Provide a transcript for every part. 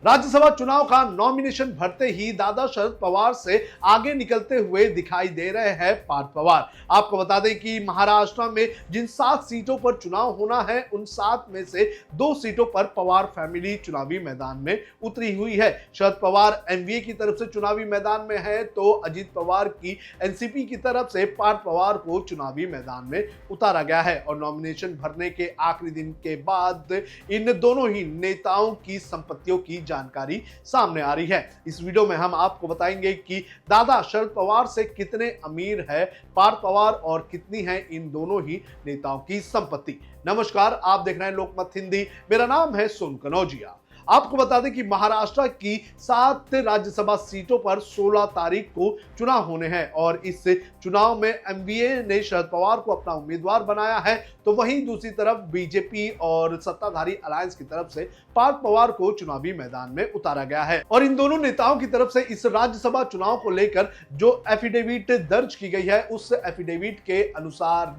राज्यसभा चुनाव का नॉमिनेशन भरते ही दादा शरद पवार से आगे निकलते हुए दिखाई दे रहे हैं पार्थ पवार। आपको बता दें कि महाराष्ट्र में जिन 7 सीटों पर चुनाव होना है उन 7 में से 2 सीटों पर पवार फैमिली चुनावी मैदान में उतरी हुई है। शरद पवार एनवीए की तरफ से चुनावी मैदान में है तो अजीत पवार की एनसीपी की तरफ से पार्थ पवार को चुनावी मैदान में उतारा गया है। और नॉमिनेशन भरने के आखिरी दिन के बाद इन दोनों ही नेताओं की संपत्तियों की जानकारी सामने आ रही है। इस वीडियो में हम आपको बताएंगे कि दादा शरद पवार से कितने अमीर है पार्थ पवार और कितनी है इन दोनों ही नेताओं की संपत्ति। नमस्कार, आप देख रहे हैं लोकमत हिंदी। मेरा नाम है सोनू कनौजिया। आपको बता दें कि महाराष्ट्र की 7 राज्यसभा सीटों पर 16 तारीख को चुनाव होने हैं और इस चुनाव में एमवीए ने शरद पवार को अपना उम्मीदवार बनाया है, तो वहीं दूसरी तरफ बीजेपी और सत्ताधारी अलायंस की तरफ से पार्थ पवार को चुनावी मैदान में उतारा गया है। और इन दोनों नेताओं की तरफ से इस राज्यसभा चुनाव को लेकर जो एफिडेविट दर्ज की गई है उस एफिडेविट के अनुसार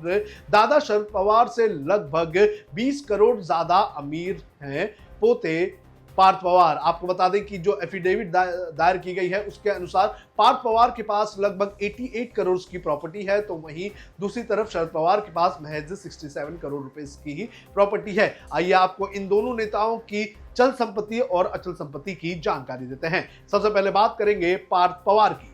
दादा शरद पवार से लगभग 20 करोड़ ज्यादा अमीर हैं पोते पार्थ पवार। आपको बता दें कि जो एफिडेविट दायर की गई है उसके अनुसार पार्थ पवार के पास लगभग 88 करोड़ की प्रॉपर्टी है, तो वहीं दूसरी तरफ शरद पवार के पास महज 67 करोड़ रुपए की ही प्रॉपर्टी है। आइए आपको इन दोनों नेताओं की चल संपत्ति और अचल संपत्ति की जानकारी देते हैं। सबसे पहले बात करेंगे पार्थ पवार की।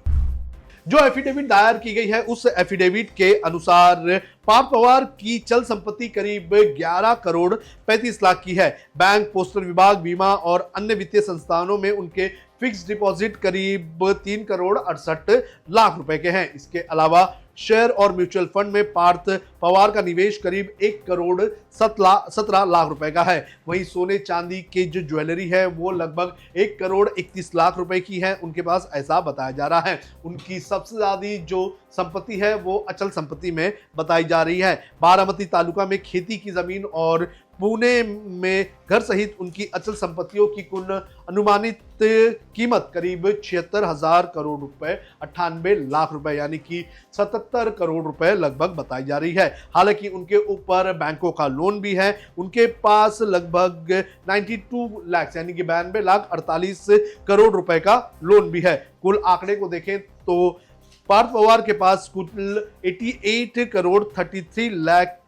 जो एफिडेविट दायर की गई है उस एफिडेविट के अनुसार पार्थ पवार की चल संपत्ति करीब 11 करोड़ 35 लाख की है। बैंक, पोस्टल विभाग, बीमा और अन्य वित्तीय संस्थानों में उनके फिक्स डिपॉजिट करीब 3 करोड़ 68 लाख रुपए के हैं। इसके अलावा शेयर और म्यूचुअल फंड में पार्थ पवार का निवेश करीब 1 करोड़ 17 लाख रुपए का है। वहीं सोने चांदी की जो ज्वेलरी है वो लगभग 1 करोड़ 31 लाख रुपए की है उनके पास, ऐसा बताया जा रहा है। उनकी सबसे ज्यादा जो संपत्ति है वो अचल संपत्ति में बताई जा रही है। बारामती तालुका में खेती की जमीन और पुणे में घर सहित उनकी अचल संपत्तियों की कुल अनुमानित कीमत करीब 76,000 करोड़ रुपए 98 लाख रुपए यानी कि 77 करोड़ रुपए लगभग बताई जा रही है। हालांकि उनके ऊपर बैंकों का लोन भी है। उनके पास लगभग 92 लाख यानी कि 92 लाख 48 करोड़ रुपए का लोन भी है। कुल आंकड़े को देखें तो पार्थ पवार के पास कुल 88 करोड़ 33 लाख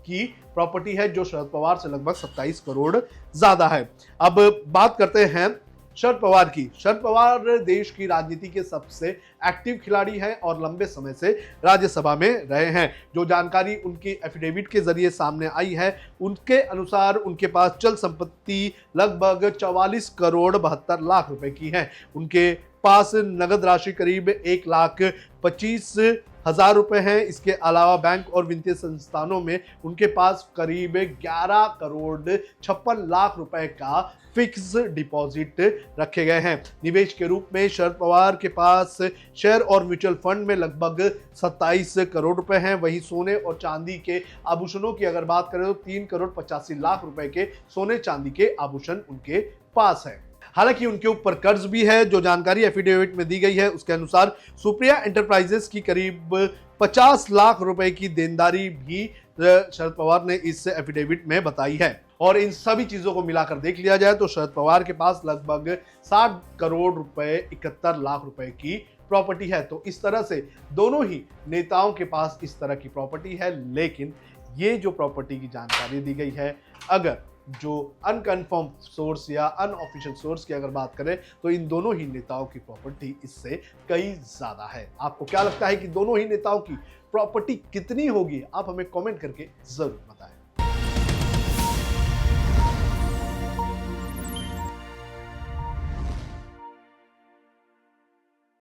की प्रॉपर्टी है जो शरद पवार से लगभग 27 करोड़ ज्यादा है। अब बात करते हैं शरद पवार की। शरद पवार देश की राजनीति के सबसे एक्टिव खिलाड़ी हैं और लंबे समय से राज्यसभा में रहे हैं। जो जानकारी उनकी एफिडेविट के जरिए सामने आई है उनके अनुसार उनके पास चल संपत्ति लगभग 44 करोड़ 72 लाख रुपए की है। उनके पास नगद राशि करीब 1,25,000 रुपए हैं। इसके अलावा बैंक और वित्तीय संस्थानों में उनके पास करीब 11 करोड़ 56 लाख रुपए का फिक्स डिपॉजिट रखे गए हैं। निवेश के रूप में शरद पवार के पास शेयर और म्यूचुअल फंड में लगभग 27 करोड़ रुपए हैं। वहीं सोने और चांदी के आभूषणों की अगर बात करें तो 3 करोड़ 85 लाख रुपए के सोने चांदी के आभूषण उनके पास है। हालांकि उनके ऊपर कर्ज भी है। जो जानकारी एफिडेविट में दी गई है उसके अनुसार सुप्रिया एंटरप्राइजेस की करीब 50 लाख रुपए की देनदारी भी शरद पवार ने इस एफिडेविट में बताई है। और इन सभी चीजों को मिलाकर देख लिया जाए तो शरद पवार के पास लगभग 60 करोड़ रुपए 71 लाख रुपए की प्रॉपर्टी है। तो इस तरह से दोनों ही नेताओं के पास इस तरह की प्रॉपर्टी है। लेकिन ये जो प्रॉपर्टी की जानकारी दी गई है, अगर जो अनकन्फर्म सोर्स या अनऑफिशियल सोर्स की अगर बात करें तो इन दोनों ही नेताओं की प्रॉपर्टी इससे कई ज्यादा है। आपको क्या लगता है कि दोनों ही नेताओं की प्रॉपर्टी कितनी होगी? आप हमें कमेंट करके जरूर बताएं।